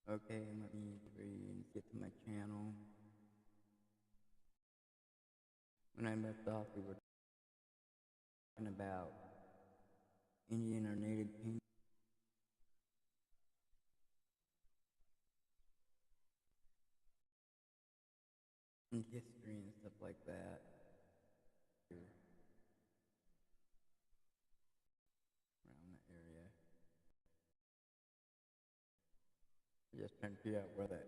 Okay, let me get to my channel. When I left off, we were talking about Indian or native paint and history and stuff like that. Around that area. Just trying to figure out where that,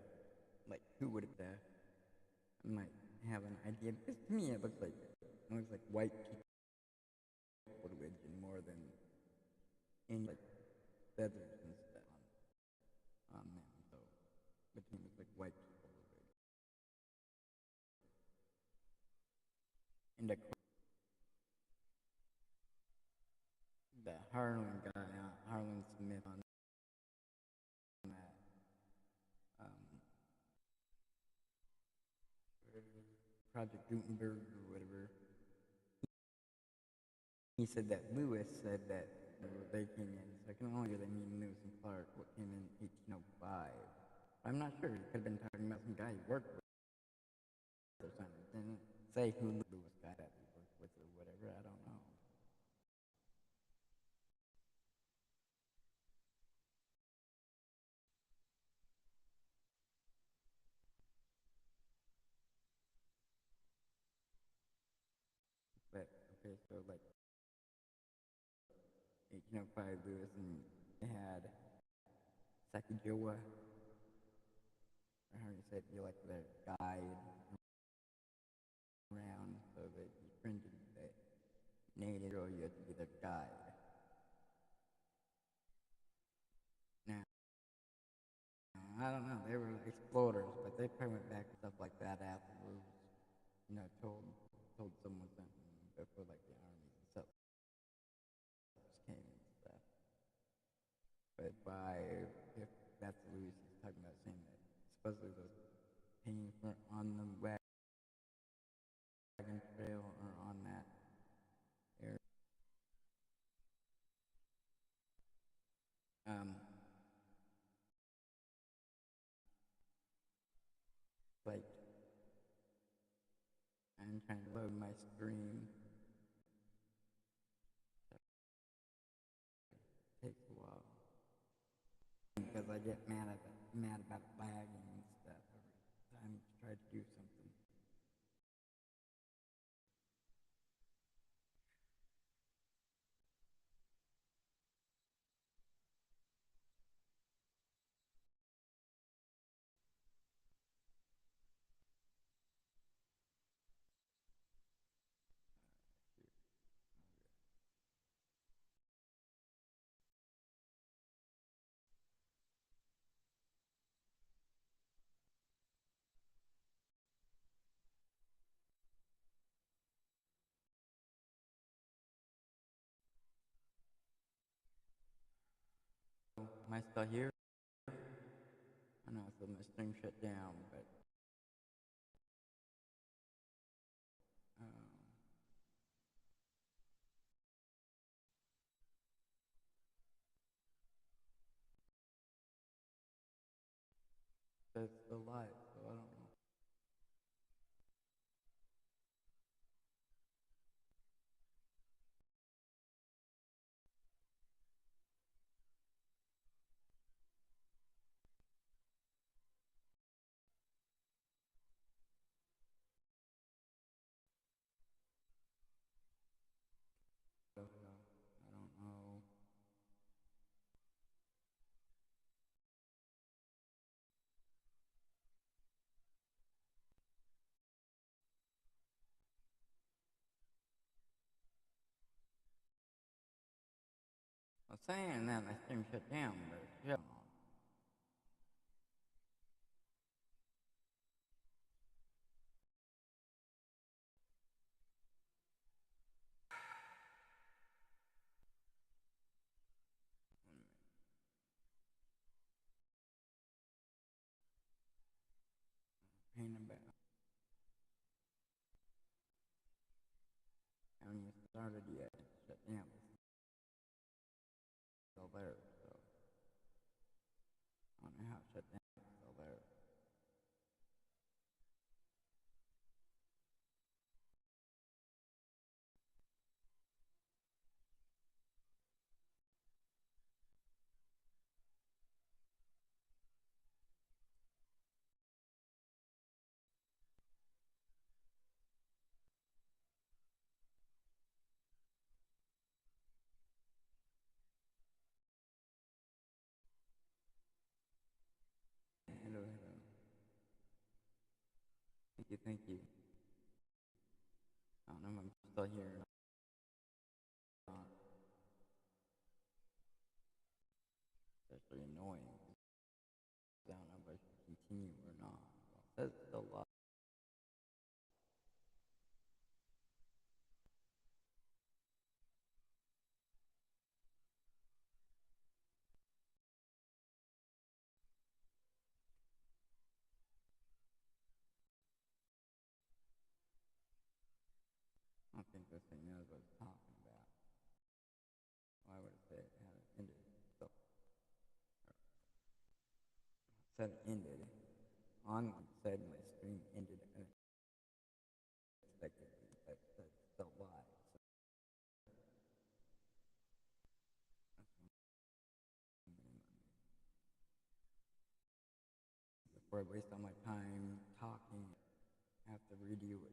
like, who would have that. I might have an idea, because to me it looks like white people would religion more than any, like, feathers and stuff on them, so but to me it looks like white people religion. And the Harlan guy, Harlan Smith on that, Project Gutenberg or whatever. He said that Lewis said that they came in. So I can only really mean Lewis and Clark, what came in 1805. I'm not sure. He could have been talking about some guy he worked with or something. Didn't say who Lewis guy that he worked with or whatever. I don't know. But okay, so like 1805 Lewis, and they had Sacagawea, or how you said, you like the guide around, so that you printed that native, or you had to be the guide. Now, I don't know, they were explorers, but they probably went back and stuff like that afterwards, you know, told someone something before, like, the armies and stuff came and stuff. But if that's Lewis, he's talking about saying that supposedly those paintings weren't on the wagon trail or on that area. Like, I'm trying to load my stream. It takes a while. Because I get mad about lagging and stuff every time you try to do something. Am I still here? I know, so my stream shut down, but it's still live, so I don't know. So, I don't know. I was saying that my stream shut down, but it's shut on. Pain about. I haven't even started yet. It's shut down. It's still there, so. thank you. I don't know if I'm still here or not. It's actually annoying. I don't know if I should continue or not. It says it's still live. I don't think this thing knows what it's talking about. Why would it say it had it ended? So, it said it ended. On said my stream ended unexpectedly, but it's still live. So before I waste all my time talking, I have to redo it.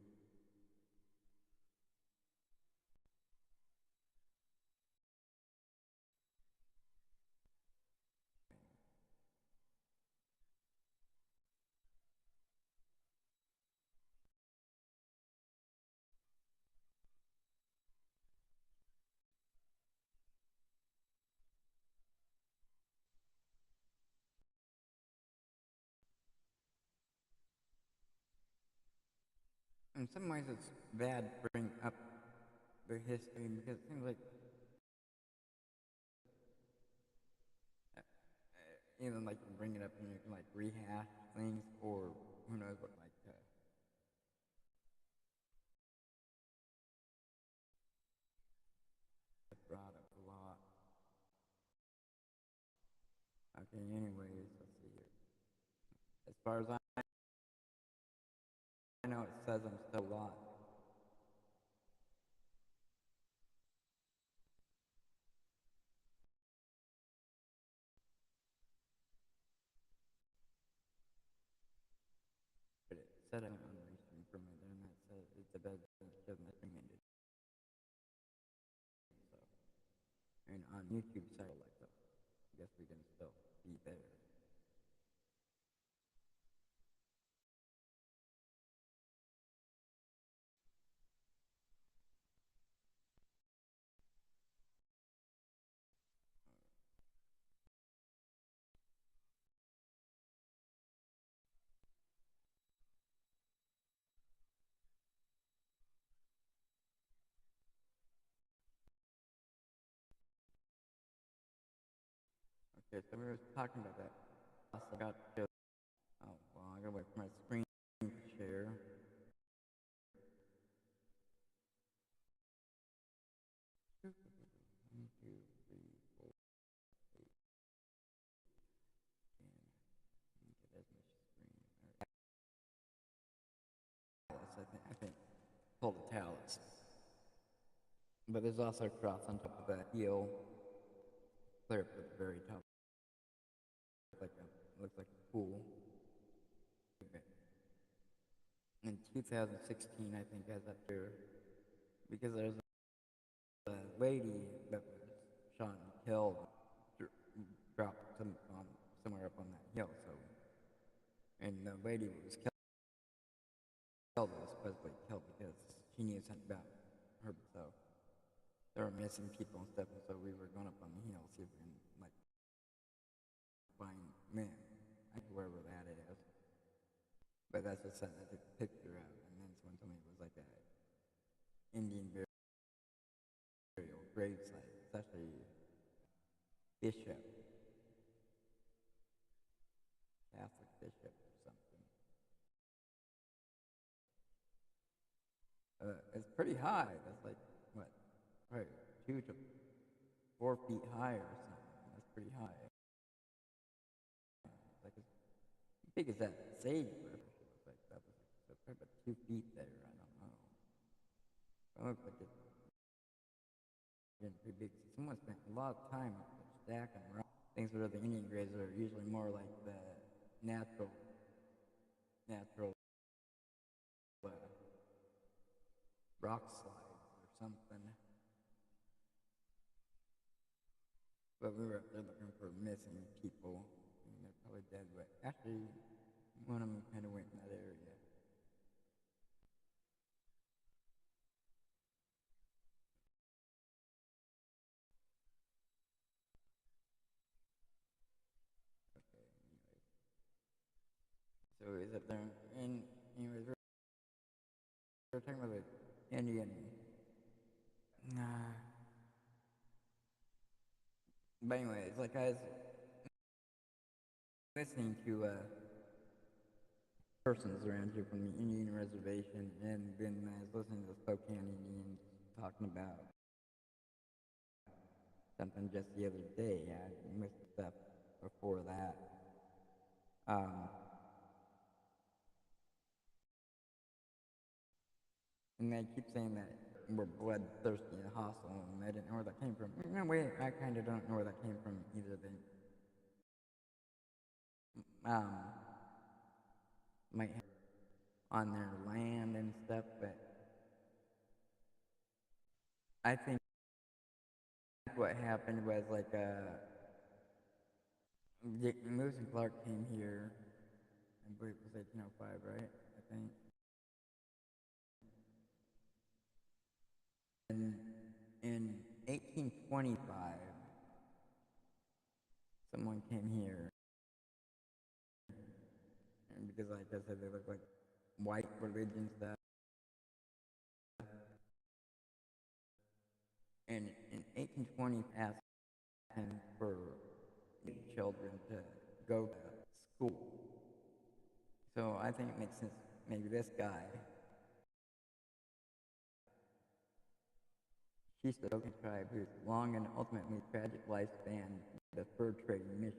In some ways, it's bad to bring up the history because it seems like either like you bring it up and you can like rehash things, or who knows what like brought up a lot. Okay, anyways, let's see here. As far as I know, it says I'm still alive. But it said I'm on Restream for a minute, and that says it's a bad because my stream ended. So, and on YouTube, so like that. I guess we can still be there. Okay, so we were talking about that. I forgot to. Oh, well, I gotta wait for my screen to share. 1, 2, 3, 4, 8, 10. Get as much screen. Talus, I think. Pull the Talus. But there's also a cross on top of that heel. Clear up at the very top. Looks like a pool. Okay. In 2016, I think, as up there, because there's a lady that was shot and killed, dropped somewhere up on that hill. So, and the lady that was killed was supposedly killed because she knew something about her. So there were missing people and stuff. And so we were going up on the hill, see if we can like find men, wherever that is. But that's just something I took a picture of, and then someone told me it was like a Indian burial grave site. It's actually bishop, Catholic bishop or something. It's pretty high. That's like what, right, 2 to 4 feet high or something. That's pretty high. Like as big as that sagebrush. Like that was so probably about 2 feet there. I don't know. It looks like it's getting pretty big. Someone spent a lot of time stacking rocks. Things that are the Indian graves are usually more like the natural rock slides or something. But we were up there looking for missing people. And they're probably dead, but actually one of them kind of went in that area. So he's up there, and he was we were talking about the Indian. But anyways, like I was listening to persons around here from the Indian reservation, and then I was listening to the Spokane Indians talking about something just the other day. I missed stuff before that. And they keep saying that we're bloodthirsty and hostile, and they didn't know where that came from. No, wait, I kind of don't know where that came from either. They might have on their land and stuff, but I think what happened was like Lewis and Clark came here, I believe it was 1805, right? I think. And in 1825, someone came here, and because like I said, they look like white religion stuff. And in 1820, asked him for children to go to school. So I think it makes sense. Maybe this guy, she's the Okan tribe whose long and ultimately tragic lifespan, the fur trading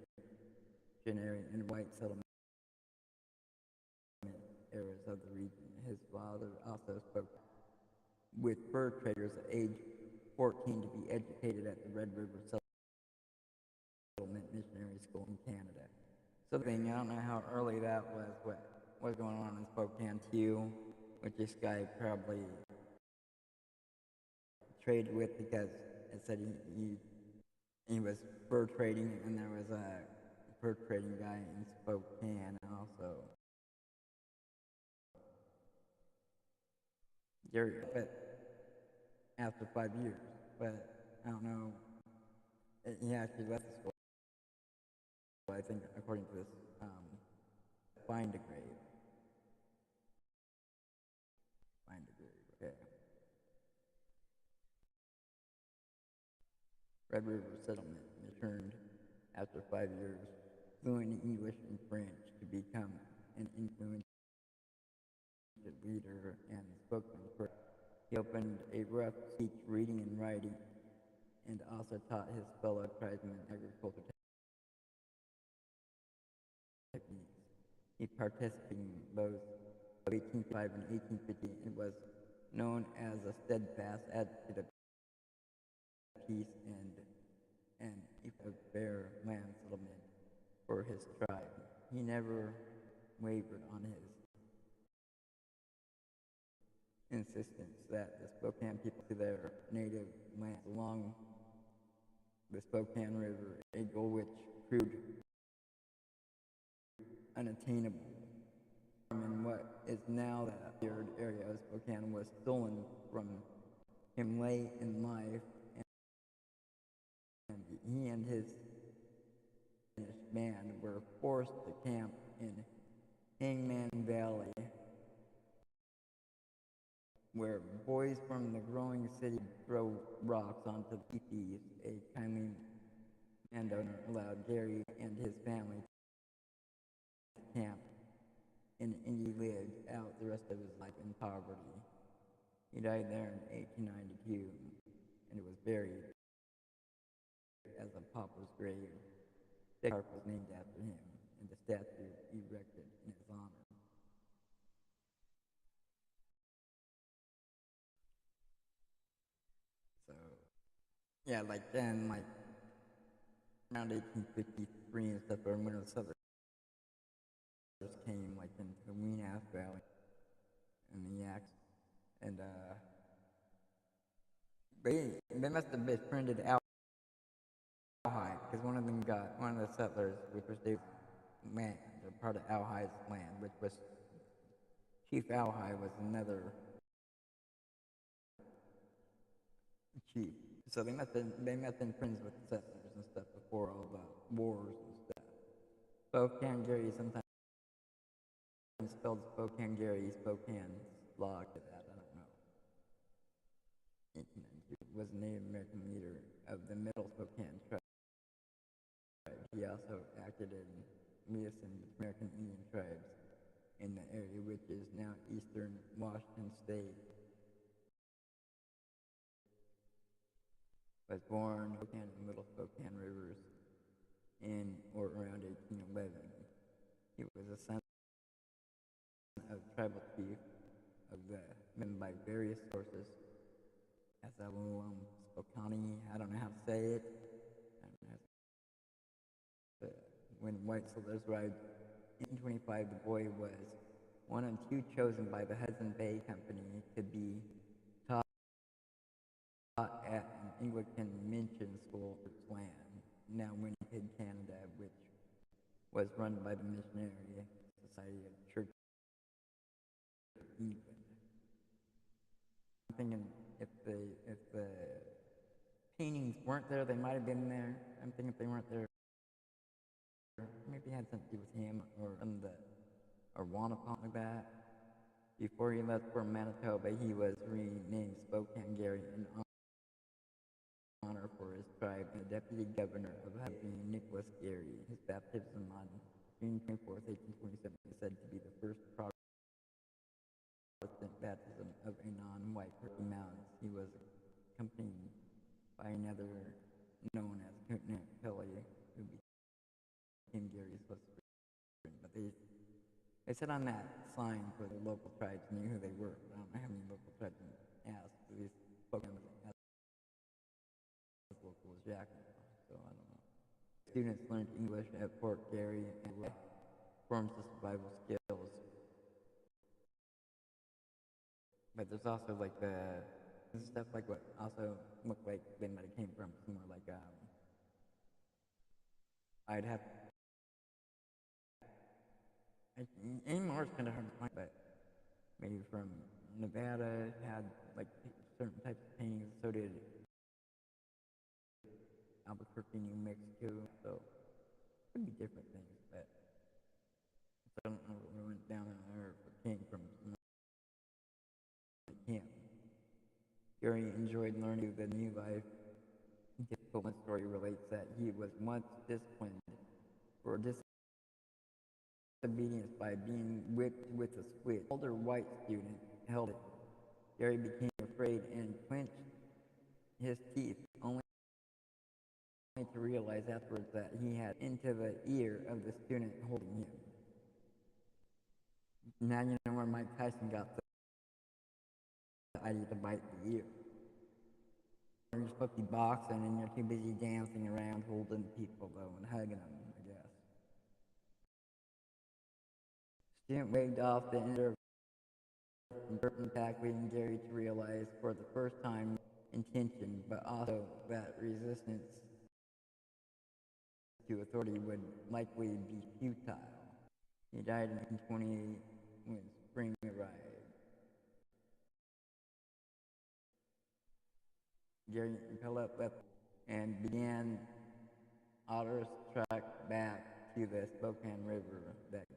missionary in white settlement areas of the region. His father also spoke with fur traders at age 14 to be educated at the Red River Settlement Missionary School in Canada. So I don't know how early that was, what was going on in Spokane too, which this guy probably traded with because it said he was fur trading, and there was a fur trading guy in Spokane also. Garry, but after 5 years, but I don't know. He actually left the school, I think, according to this, find a grave. Find a grave, okay. Red River Settlement returned after 5 years, fluent in English and French, to become an influential leader and spokesman for. He opened a rough speech reading and writing, and also taught his fellow tribesmen agricultural techniques. He participated in both 1805 and 1850 and was known as a steadfast advocate of peace and a fair land settlement for his tribe. He never wavered on his insistence that the Spokane people to their native lands along the Spokane River, a goal which proved unattainable. And what is now the third area of Spokane was stolen from him late in life, and he and his band were forced to camp in Hangman Valley, where boys from the growing city throw rocks onto the teepees. A kindly landowner allowed Garry and his family to camp, and he lived out the rest of his life in poverty. He died there in 1892, and it was buried as a pauper's grave. The park was named after him, and the statue erected in his honor. So, yeah, like then, like around 1853 and stuff, or when the settlers came, like into the Wenas Valley and the Yaks, and they must have befriended Owhi, because one of the settlers, which was their land, or part of Owhi's land, which was Chief Owhi was another chief. So they must have been friends with the settlers and stuff before all the wars and stuff. Both Garry sometimes spelled Spokane, Garry, Spokane, log to that, I don't know. 1892 was a Native American leader of the Middle Spokane tribe. He also acted in liaison with American Indian tribes in the area, which is now eastern Washington State. Was born in Spokane and Middle Spokane rivers in or around 1811. He was a son of tribal chief of the men by various sources as Spokane, I don't know how to say it. When white settlers arrived in 1825, the boy was one of two chosen by the Hudson Bay Company to be taught at an Anglican mission school for land, now Winnipeg, Canada, which was run by the Missionary Society of Church of England. I'm thinking if the paintings weren't there, they might have been there. I'm thinking if they weren't there, maybe it had something to do with him or Wanapon like that. Before he left for Manitoba, he was renamed Spokane Garry in honor for his tribe and the deputy governor of Henge, Nicholas Garry. His baptism on June 24th, 1827 is said to be the first Protestant baptism of a non-white person. Mountains. He was accompanied by another known as Lieutenant Kelly, who became Garry's close friend. But they said on that sign for the local tribes knew who they were. I don't know how many local tribes asked. These spoke as local as Jackson, so I don't know. Students learned English at Fort Garry and forms the survival skills. But there's also like stuff like what also looked like they might have came from somewhere like I'd have anymore it's kind of hard to find, but maybe from Nevada had like certain types of paintings, so did Albuquerque, New Mexico, so it could be different things, but I don't know where we went down there or came from him. Garry enjoyed learning the new life. One story relates that he was once disciplined for disobedience by being whipped with a switch. An older white student held it. Garry became afraid and clenched his teeth, only to realize afterwards that he had into the ear of the student holding him. Now you know where Mike Tyson got the idea to bite the ear. You're supposed to be boxing and you're too busy dancing around holding people though and hugging them, I guess. Student waved off the end of back, leading Garry to realize for the first time intention, but also that resistance to authority would likely be futile. He died in 1928 when spring arrived. Garry left and began arduous trek back to the Spokane River that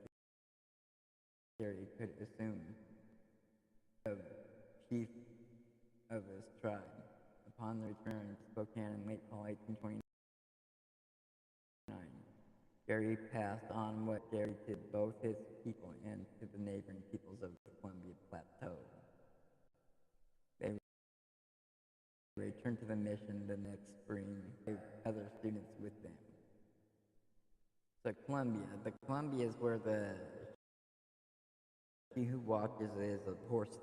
Garry could assume the chief of his tribe. Upon the return to Spokane in late fall 1829, Garry passed on what Garry to both his people and to the neighboring peoples of the Columbia Plateau. They returned to the mission the next spring with other students with them. So the Columbia is where he who walked is a horse.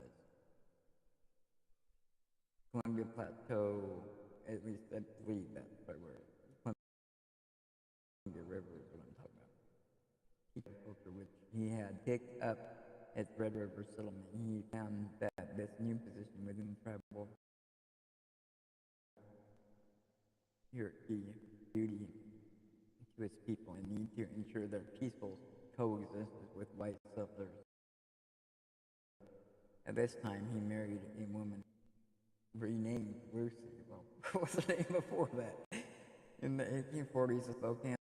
Columbia Plateau, at least I believe that's where Columbia River is what I'm talking about. Culture which he had picked up at Red River settlement. He found that this new position within tribal hierarchy, duty to its people, and need to ensure their peaceful coexistence with white settlers. At this time, he married a woman renamed Lucy. Well, what was her name before that? In the 1840s, the Spokane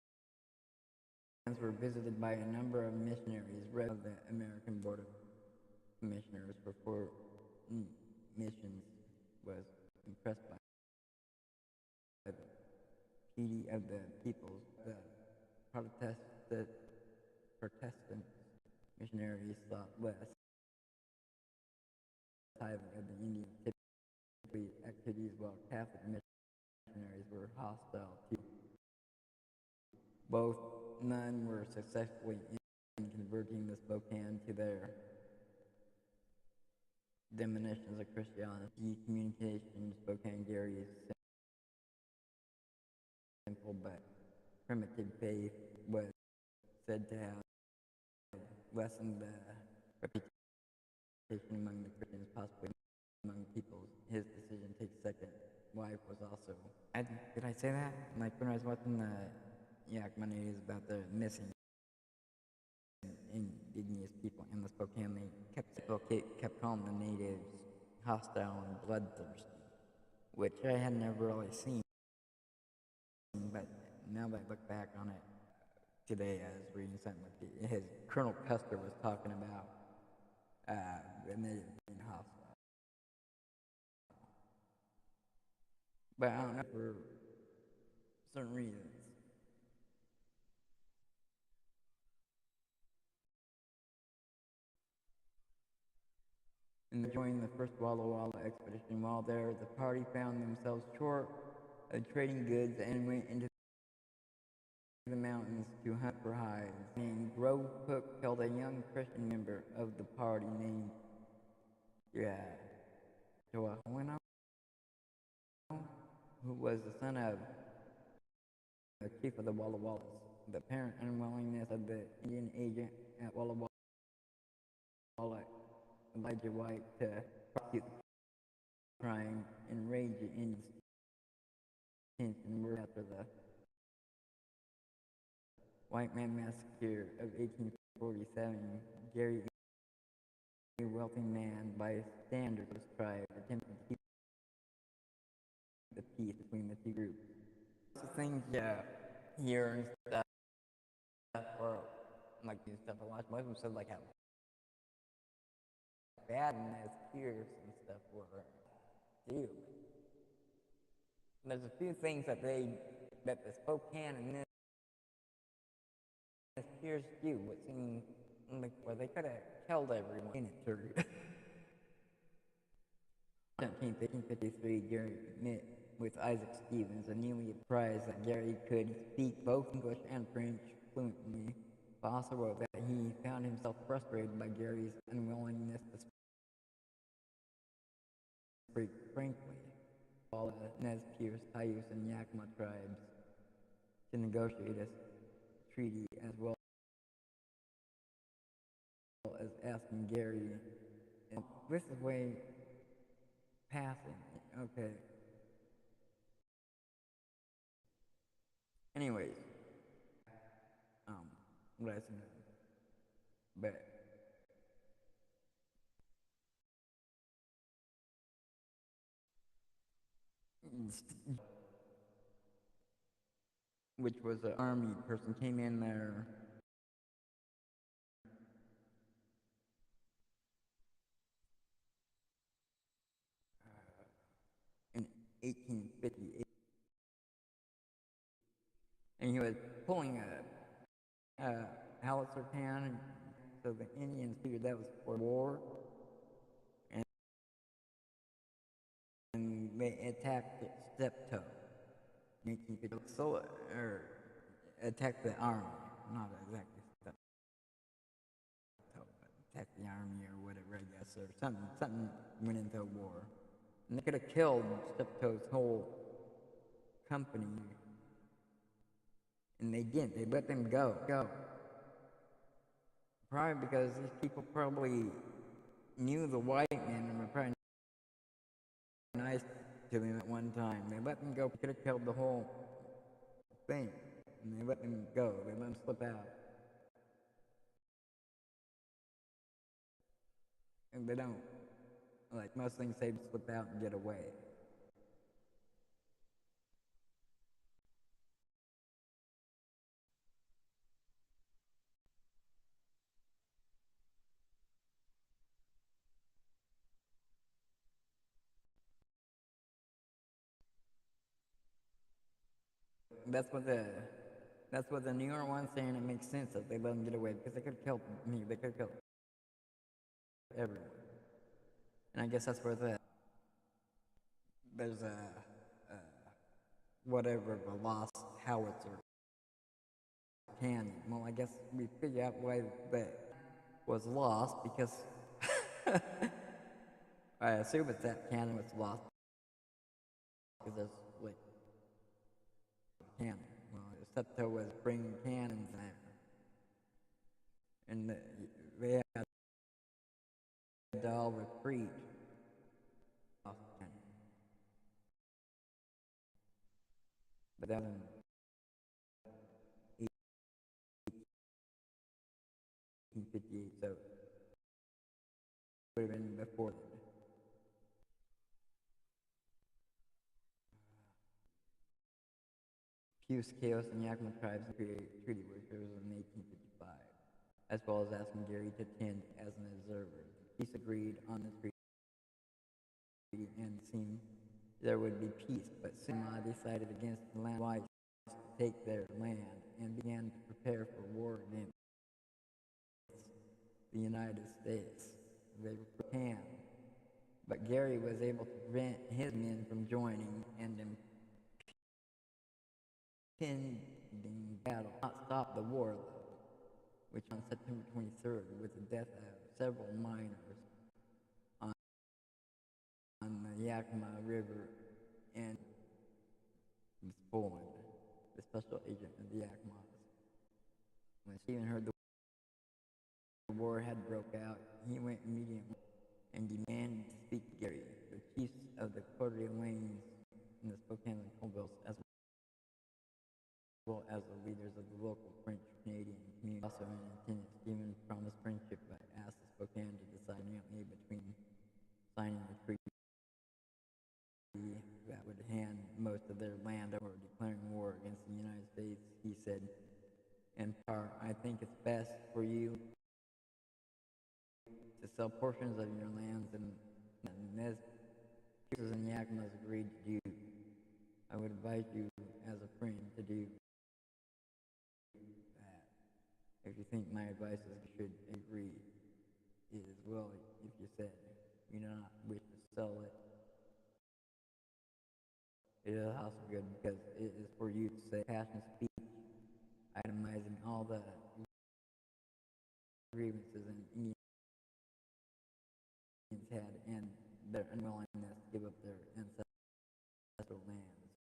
were visited by a number of missionaries. Of the American Board of Commissioners for Foreign Missions was impressed by the piety of the peoples. The Protestant missionaries thought less tithing of the Indian activities, while Catholic missionaries were hostile to both. None were successfully in converting the Spokane to their denominations of Christianity. Communication in Spokane, Garry is simple but primitive faith was said to have lessened the reputation among the Christians, possibly among peoples. His decision to take second wife was also. Did I say that? Like when I was watching the documentaries about the missing indigenous people in the Spokane, they kept calling the natives hostile and bloodthirsty, which I had never really seen. But now that I look back on it today, I was reading something with his Colonel Custer was talking about the natives being hostile. But I don't know, for certain reasons. And they joined the first Walla Walla expedition. While there, the party found themselves short of trading goods and went into the mountains to hunt for hides. And Grove Cook killed a young Christian member of the party named Wenas, who was the son of the chief of the Walla Wallas. The apparent unwillingness of the Indian agent at Walla Walla, Elijah White, to prosecute the crime enraged the Indians and were after the White Man Massacre of 1847. Garry, a wealthy man by standards of his tribe, attempted to keep the peace between the two groups. So things here and stuff, or like these stuff I watched, most of them said like how bad Pierce and stuff were do. There's a few things that the Spokane and this Pierce do, what seemed like where they could have killed everyone in it too. 17th, 1853, Garry met with Isaac Stevens, a newly apprised that Garry could speak both English and French fluently, but also wrote that he found himself frustrated by Garry's unwillingness to speak frankly. All the Nez Perce, Cayuse, and Yakima tribes to negotiate a treaty, as well as asking Garry. And this is way passing. Okay. Anyways, what I said, but which was an army person, came in there in 1858, and he was pulling a howitzer cannon, so the Indians figured that was for war, and they attacked Steptoe. 1850, so or attacked the army, not exactly Steptoe, but attacked the army or whatever, I guess, or something went into a war, and they could have killed Steptoe's whole company, and they didn't. They let them go. Probably because these people probably knew the white men and were probably nice to them at one time. They let them go. They could have killed the whole thing, and they let them go. They let them slip out. And they don't. Like most things, they slip out and get away. that's what the New York one's saying. It makes sense that they let him get away because they could have killed me. They could have killed everyone. And I guess that's where there's a whatever the lost howitzer cannon. Well, I guess we figure out why that was lost because I assume it's that cannon was lost because there's like cannon. Well, Septo was bringing cannons there, and they had to all retreat. But that was in 1858, so it would have been before that. Puce, Chaos, and Yakima tribes created treaty workers in 1855, as well as asking Garry to attend as an observer. Peace agreed on the treaty and seemed there would be peace, but Selah decided against the land whites to take their land and began to prepare for war against the United States. They were prepared, but Garry was able to prevent his men from joining, and impending battle not stop the war, though, which on September 23rd, with the death of several miners on the Yakima River, and was Bowen, the special agent of the Yakimas. When Stephen heard the war had broke out, he went immediately and demanded to speak to Garry. The chiefs of the Coeur d'Alenes and the Spokane and Colville, as well as the leaders of the local French-Canadian community, also in attendance. Stephen promised friendship but asked the Spokane to decide jointly between signing the treaty that would hand most of their land over, declaring war against the United States. He said, "Empire, I think it's best for you to sell portions of your lands, and as Puces and Yakimas agreed to do. I would advise you as a friend to do that. If you think my advice is you should agree it as well. If you said you do not wish to sell it, it is also good because it is for you to say passion speech, itemizing all the grievances and Indians had and their unwillingness to give up their ancestral lands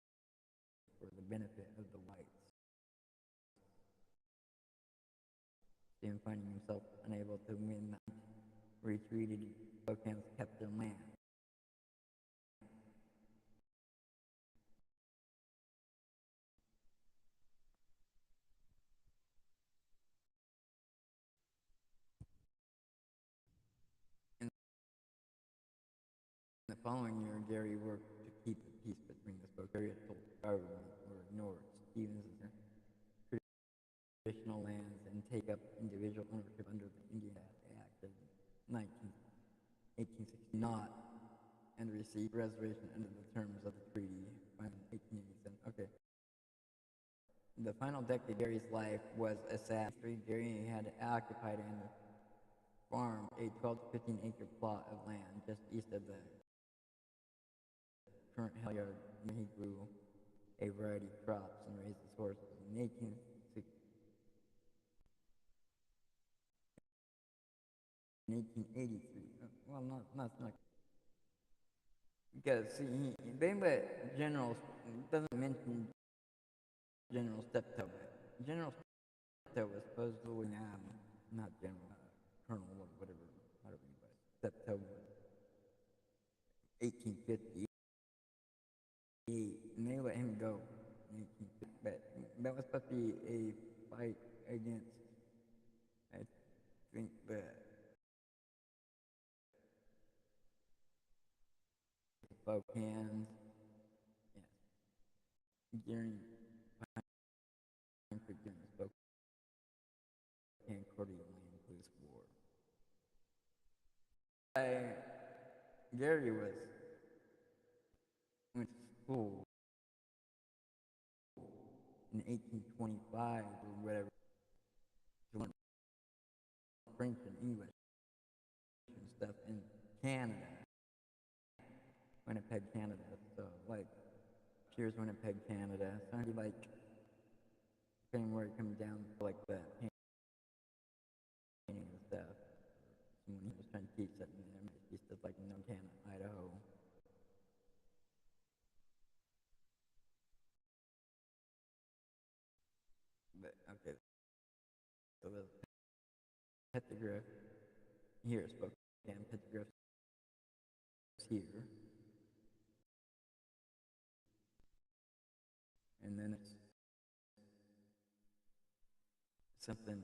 for the benefit of the whites." Stephen, finding himself unable to win the hunt, retreated. Spokane's kept their land. In the following year, Garry worked to keep the peace between the Spokane government or ignored Stephen's traditional lands and take up individual ownership under the Indian Act of 1860 and receive reservation under the terms of the treaty by 1887. Okay. The final decade of Garry's life was assassination. Garry had occupied and farmed a 12 to 15 acre plot of land just east of the current Hilliard, where he grew a variety of crops and raised his horses. In 1883, well, not because see, they let General doesn't mention General Steptoe, but General Steptoe was supposedly not General Colonel or whatever you was. Steptoe was 1858, and they let him go in 1850. But that was supposed to be a fight against, I think, the Spokane, yes, during the Spokane Coeur d'Alene Police War. Garry went to school in 1825 or whatever, to learn French and English and stuff in Canada, Winnipeg, Canada. So like, here's Winnipeg, Canada. So he like, depending where it comes down to like the painting and stuff. When he was trying to teach something there, he said like in Canada, Idaho. But okay, so the petroglyph here, Spokane petroglyph here, and then it's something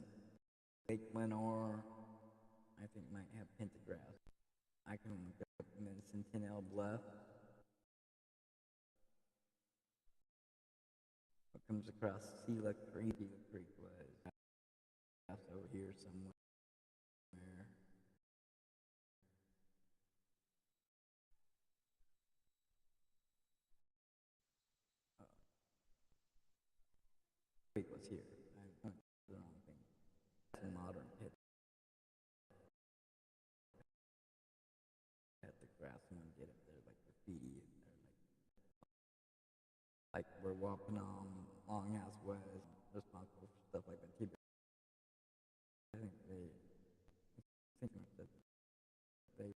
Lake Lenore, I think might have pentagraphs. I can look up, and then Sentinel Bluff. What comes across Selah Creek? Selah Creek was over here somewhere. Creek was here. I went to the wrong thing. It's a modern pit. At the grass and get up there like graffiti. Like where Wapanam Longhouse was responsible for stuff like that. I think that they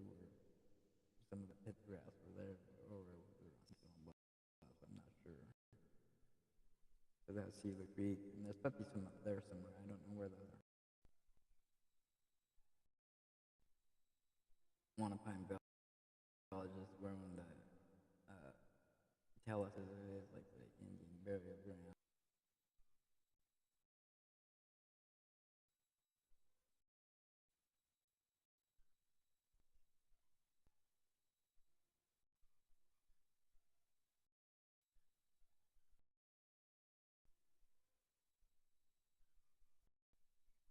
were, some of the pictographs were there, or I'm not sure. So that's Selah Creek, and there's probably some up there somewhere. I don't know where those are. Wanapine Village is where when the Talus is like the Indian burial ground.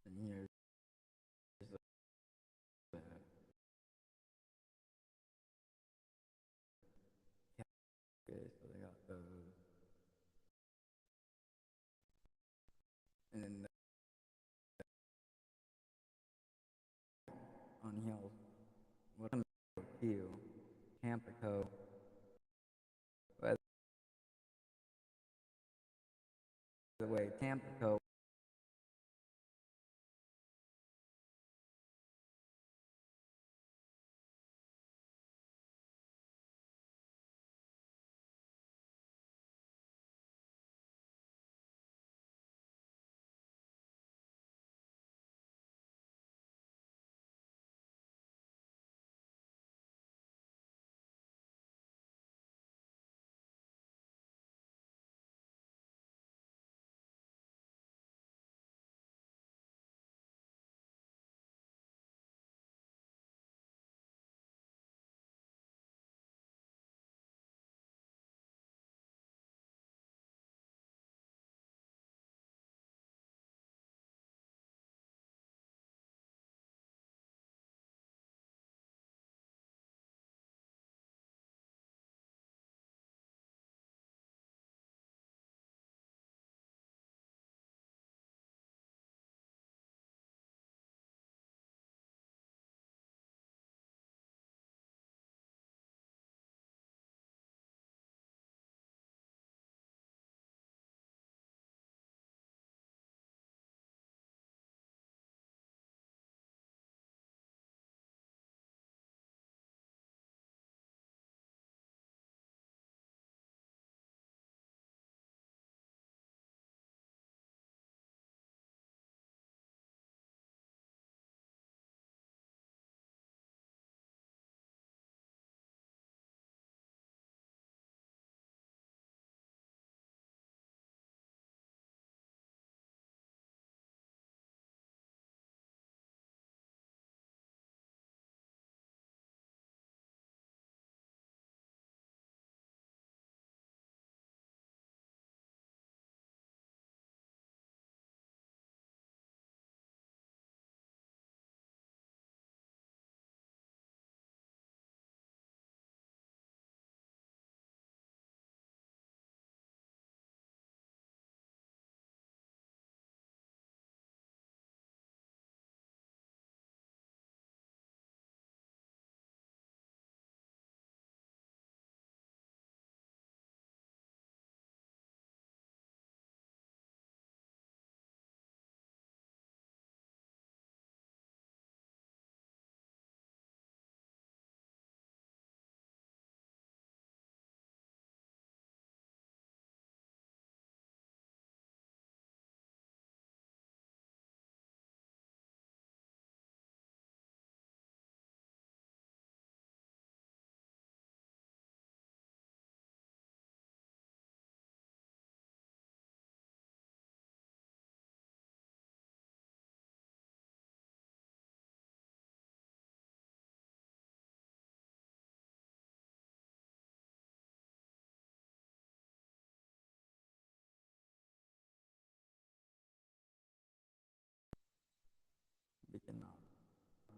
And here's the okay, so they got those. And then on hills, what I'm hill, Tampico. By the way, Tampico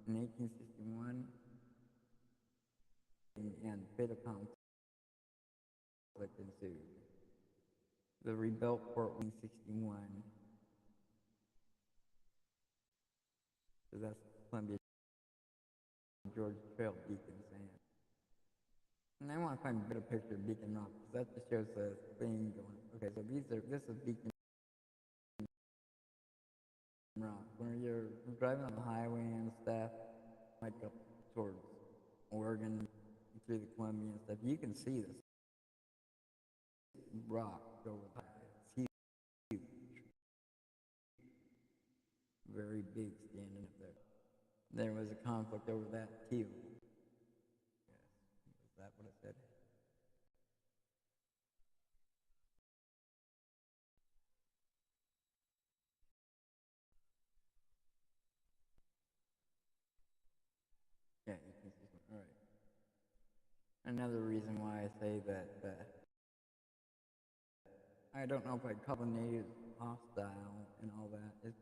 in 1861, and bitter conflict ensued. The rebuilt Fort in 61. So that's Columbia George Trail Beacon Sand. And I want to find a better picture of Beacon Rock, because that just shows the thing going. Okay, so this is Beacon Rock. When you're driving on the highway and stuff, like up towards Oregon, through the Columbia and stuff, you can see this rock over the It's huge. Very big standing up there. There was a conflict over that too. Yes. Is that what it said? Yeah, you can see. All right. Another reason why I say that I don't know if I'd call the natives hostile and all that.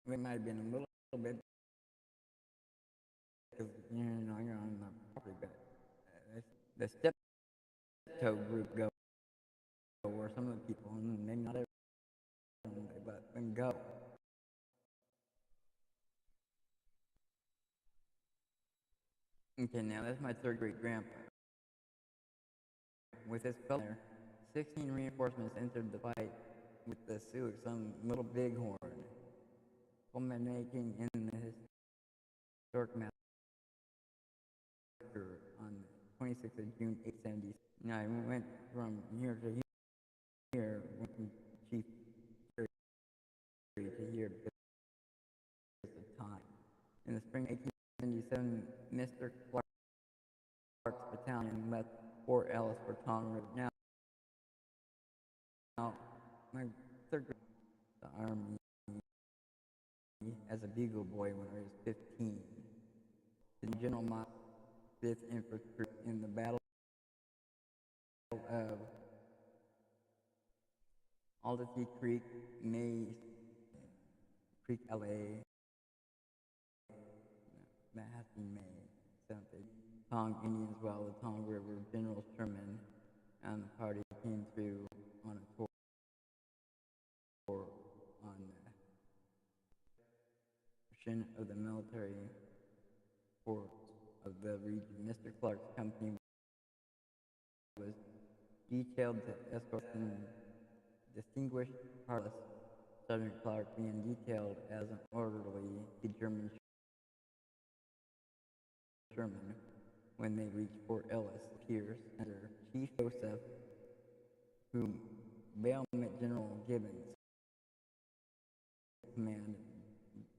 It might have been a little bit, because you're on the property, but the step-toe group go, or some of the people, and maybe not everyone, but then go. Okay, now that's my third great grandpa. With his fellow there, 16 reinforcements entered the fight with the Sioux, some little bighorn, culminating in the historic massacre on the 26th of June, 1870. Now I went from here to here, went from Chief Garry to here because of time. In the spring 1877, Mr. Clark's battalion left Fort Ellis for Tongue River. Now my third grade, the Army, as a bugle boy when I was 15. In General my 5th Infantry in the Battle of Alderney Creek, May Creek, LA. That has to be May. Something. Tongue Indians, while the Tongue River General Sherman and the party came through on a tour on the of the military force of the region. Mr. Clark's company was detailed to escort and distinguished Harlan, Sergeant Clark being detailed as an orderly to German Sherman when they reached Fort Ellis. Pierce under Chief Joseph, whom Bailment General Gibbons commanded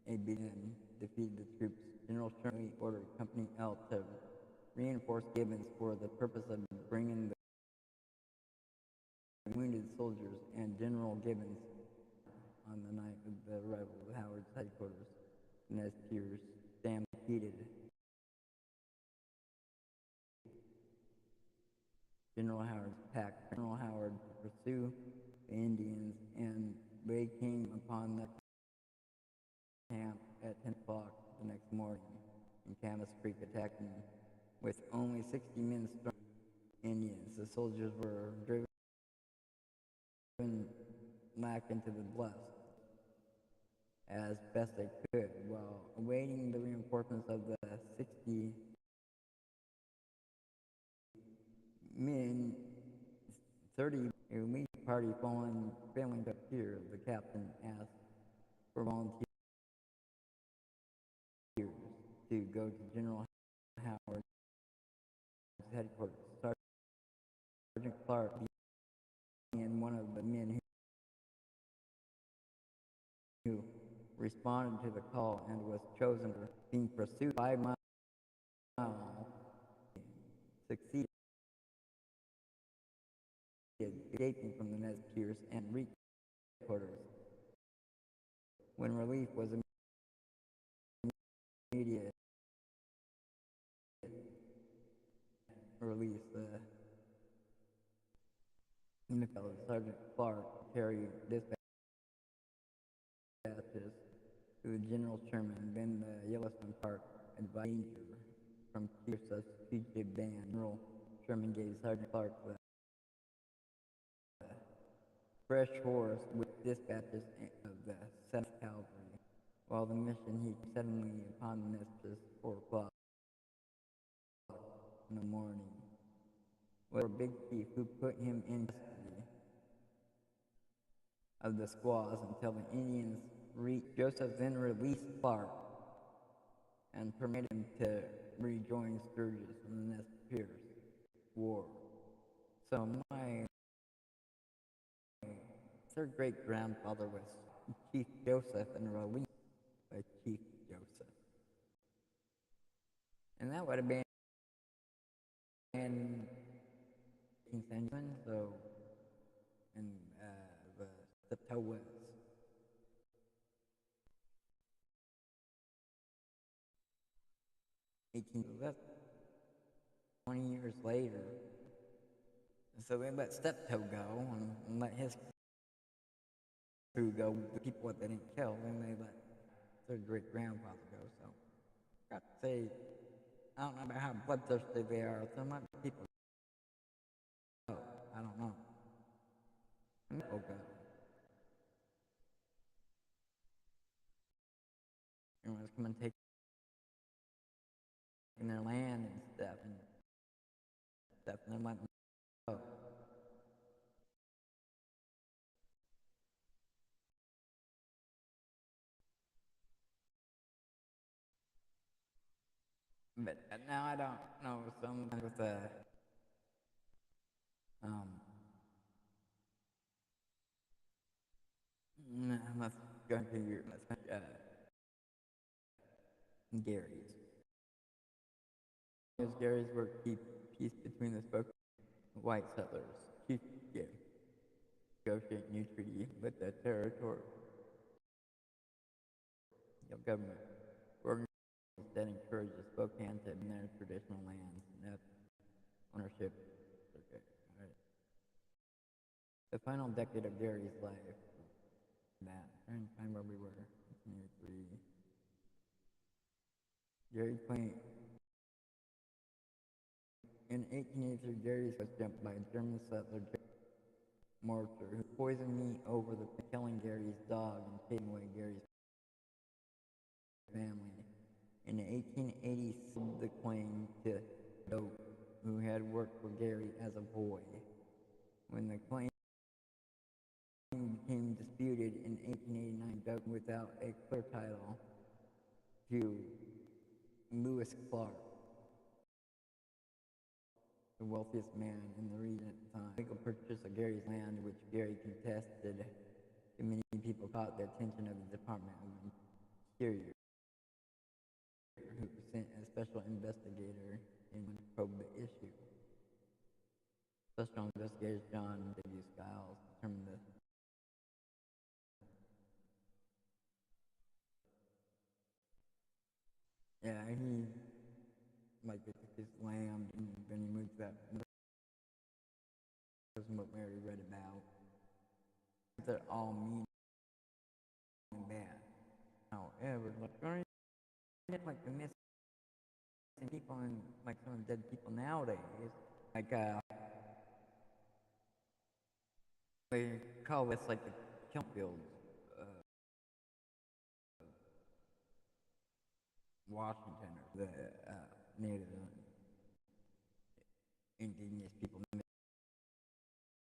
a beginning, defeated the troops. General Sherman ordered Company L to reinforce Gibbons for the purpose of bringing the wounded soldiers, and General Gibbons on the night of the arrival of Howard's headquarters, and as Pierce stampeded General Howard's pack. General Howard to pursue the Indians, and they came upon the camp at 10 o'clock the next morning in Camas Creek, attacking with only 60 men strong Indians. The soldiers were driven back into the bluffs as best they could, while awaiting the reinforcements of the 60 men. 30 elite party failing to appear, the captain asked for volunteers to go to General Howard's headquarters. Sergeant Clark being one of the men who responded to the call and was chosen for being pursued 5 miles, succeeded escaping from the Nez Pierce and reached headquarters. When relief was immediate, release Sergeant Clark carried dispatches to the General Sherman. Then the Yellowstone Park advised danger from Joseph's fugitive band. General Sherman gave Sergeant Clark the fresh horse with dispatches of the 7th Cavalry. While the mission, he suddenly upon the Naches 4 o'clock in the morning. Was a big chief who put him in custody of the squaws until the Indians reached. Joseph then released Clark and permitted him to rejoin Sturgis from the Nez Perce War. So my third great grandfather was Chief Joseph and released by Chief Joseph. And that would have been in 18th century, so in the Talus. That's 20 years later. So they let Steptoe go and let his crew go, the people that they didn't kill, and they let their great grandfather go. So I got to say, I don't know about how bloodthirsty they are. Some other people go. I don't know. People go. Everyone's coming taking their land and stuff, and they're letting them go. But now I don't know, someone with a, let's go to your, Garry's. Garry's work keep peace between the spoken white settlers. Chief Garry negotiate new treaty with the territorial government that encourages Spokane to their traditional lands and that ownership. Okay, all right. The final decade of Garry's life. Trying to find where we were. 1983. Garry claimed in 1883, Garry was jumped by a German settler, Mortar, who poisoned meat over the killing Garry's dog and taking away Garry's family. In 1880, sold the claim to Dope, who had worked for Garry as a boy. When the claim became disputed in 1889, Dope, without a clear title, to Lewis Clark, the wealthiest man in the region at the time. Legal purchase of Garry's land, which Garry contested. Many people caught the attention of the Department of Interior, who sent a special investigator in to probe the issue. Special investigator John W. Skiles determined the he like took his land and then he moved that. That's what Mary read about. They're all mean and bad. However, like the missing people and like some of the dead people nowadays, like they call this like the kiln fields, Washington, or the native indigenous people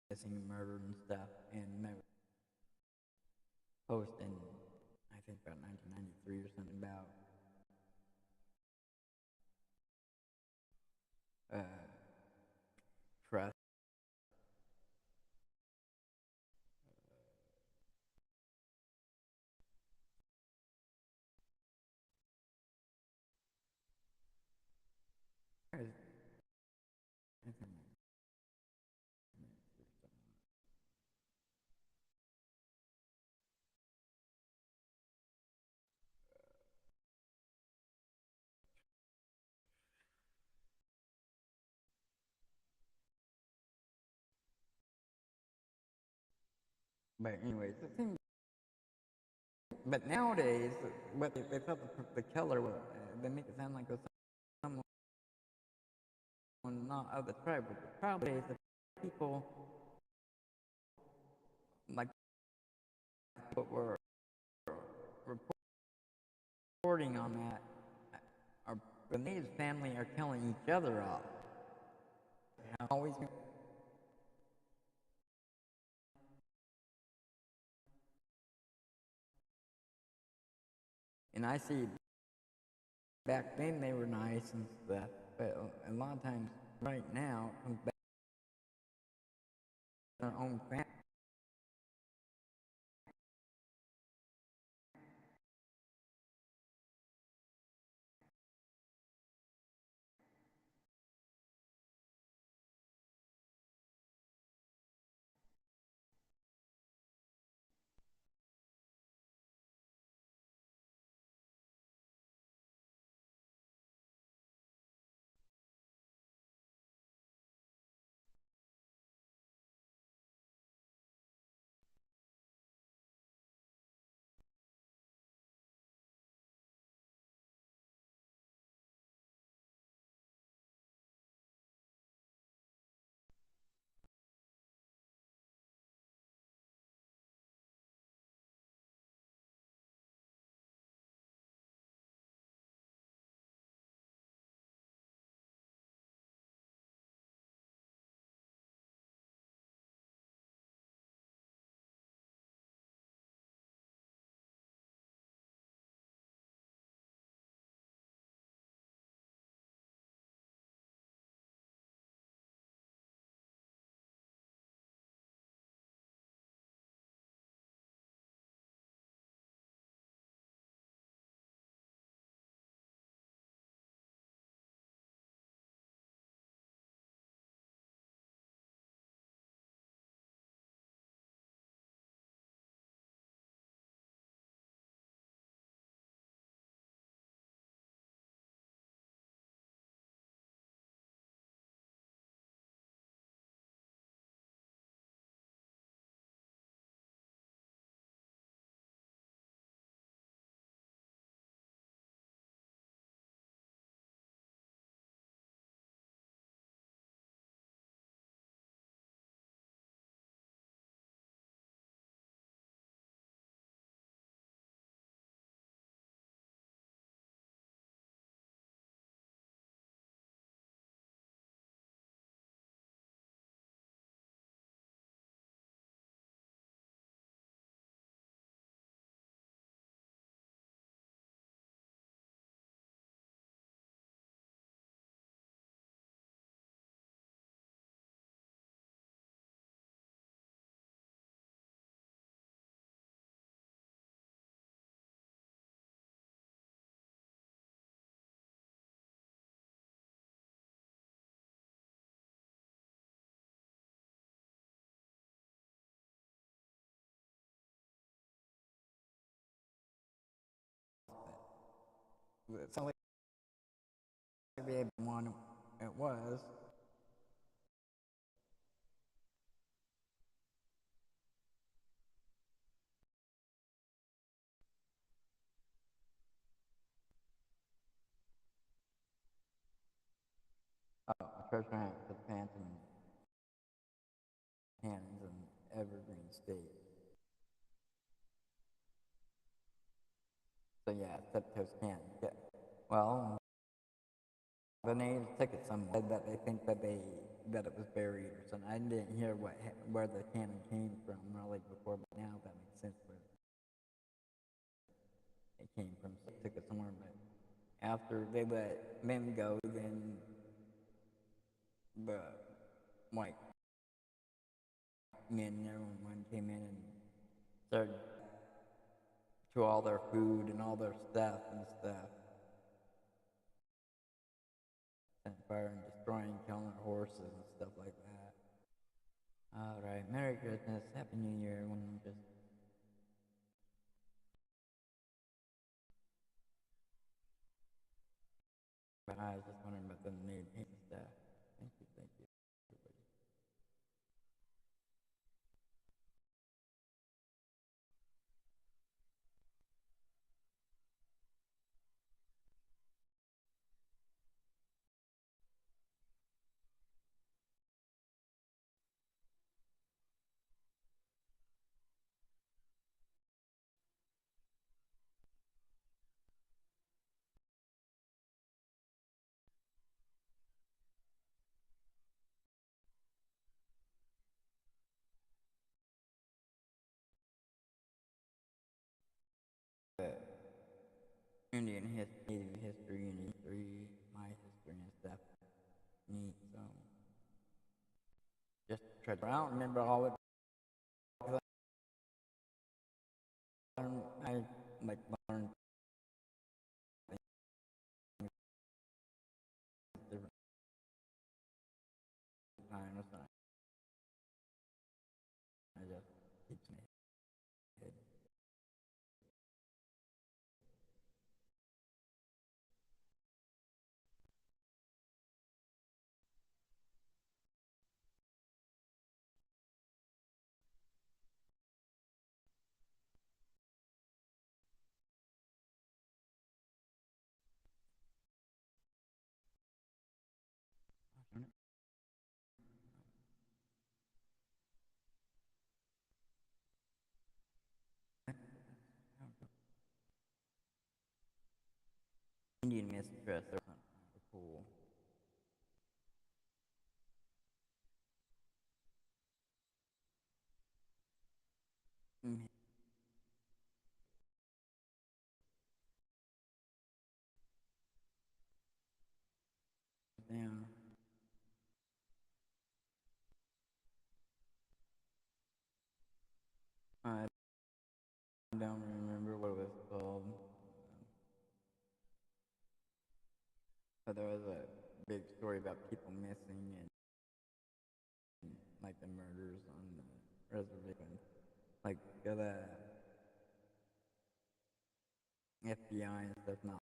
missing, murdered and stuff, and post in I think about 1993 or something about trust. But anyways, the thing But nowadays, what they thought the killer was, they make it sound like it was someone not of the tribe, but the problem is that people like what were reporting on that are the Native family are killing each other off. Always. And I see back then they were nice and stuff, but a lot of times right now it comes back to their own family. It's only the one it was. Oh, treasure hunt for the Phantom Cannons in Evergreen State. So yeah, Septos Canyon. Yeah. Well, the natives took it somewhere that they think that it was buried or something. I didn't hear where the cannon came from really before, but now that makes sense where it came from. So they took it somewhere, but after they let them go, then the white men and everyone came in and started to all their food and all their stuff and stuff. Set fire and destroying, killing their horses and stuff like that. Alright, Merry Christmas, Happy New Year, everyone. But I was just wondering about the native paint stuff. Thank you, everybody. Indian history, Native history, and history, my history and stuff. Neat. So just try to. I don't remember all it. I like learned things different times. I just keeps me head. Indian mistress. They're cool. Mm, Damn. I don't remember what it was called. But there was a big story about people missing and like the murders on the reservation. Like the FBI and stuff not